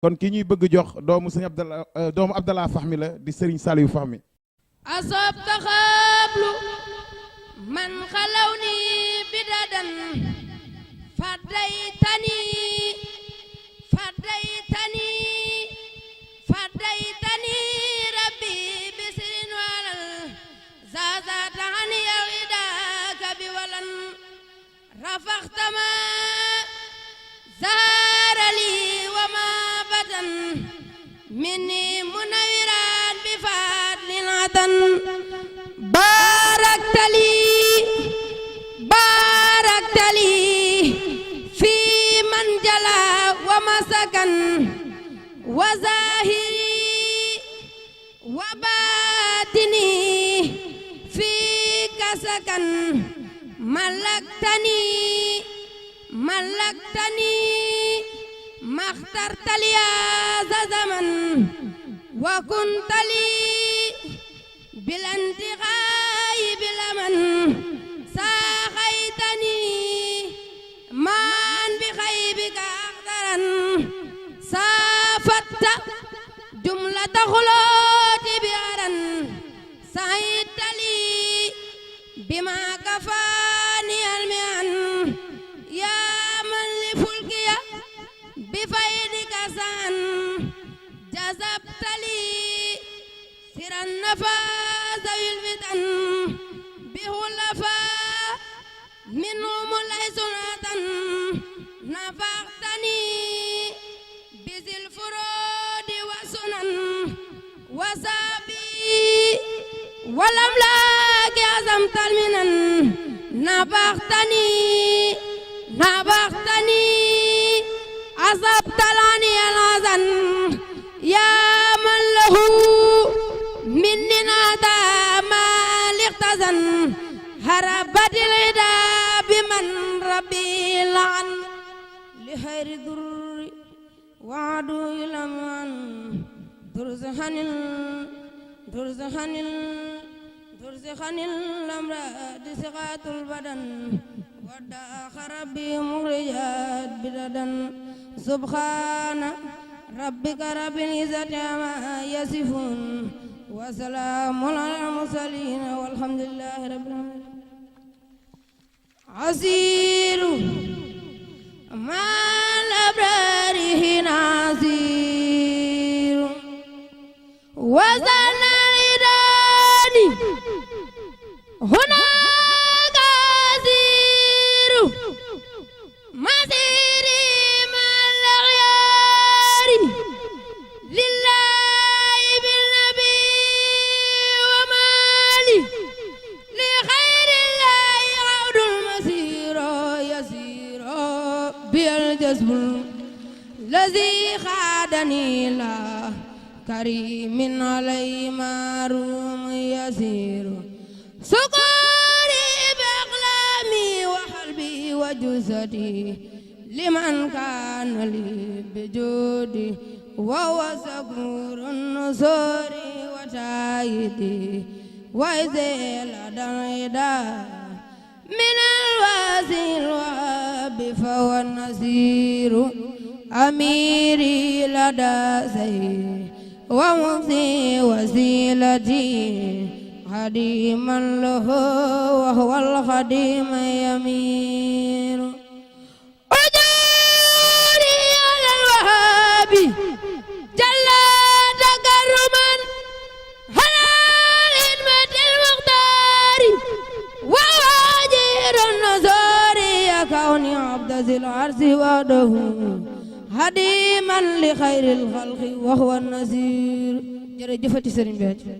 kon ki ñuy bëgg jox doomu sëñ Abdallah doomu Abdallah Fahmi la di Serigne Saliou Fahmi. asabta xablu man xalawni bidadan fadaytani rabbi bisirin walal zazatan yawidaka biwalan rafaxtama zarali wama batan minni munawiran bifadlin atan baraktali fi man jala wa masakan wa zahiri wa batini fi kasakan malaktani makhtartali ya zaman wa kuntali bilantiqai bilaman sakhaytani man bi khaybika akhdaran safatta jumlata khulati bi'aran sa'idtali bima kafani almi'an ya man li fulkiya bifaydika san jazabtali siran nafaza yulfitan bihulafa minhum laysunatan nafaqtani bizil furudi wa sunan wasabi walam laki azamtal minan nafaqtani asabtalani alazan ya man lahu minni nada maliqtazan harabatil ida biman rabbi la'an li khayri durri wa'adu ilaman durzahanil lamrad siqatul badan wadda kharabi murijat bidadan subhana rabbika rabbil izzati amma yasifun wa salamun alal mursalin walhamdulillahi rabbil alamin asiru mal abrarihi nasiru wa zanalidani hunaka asiru masiri mal aghyari lillahi bin nabi wa mali li khayrillahi awdul masiro yasiro bil jazbul lazi khadani la karimin alay marum yasiru sukuri baqlami wa qalbi wa jusadi liman kana li bijudi wa wasakurun nusuri wa taidi wa izela daida min alwasil wa bifa nasiru amiri lada say wa musi wasilati khadiman lahu wa huwa al-khadim yamiru ujuri ala al-wahabi jalla takarruman halal hidmatil muqtari wa wajirun nazari ya kauni abdazil arsi wadahu hadiman li khairil khalqi wa huwa an-nazir jërëjëfati Serigne Béthio.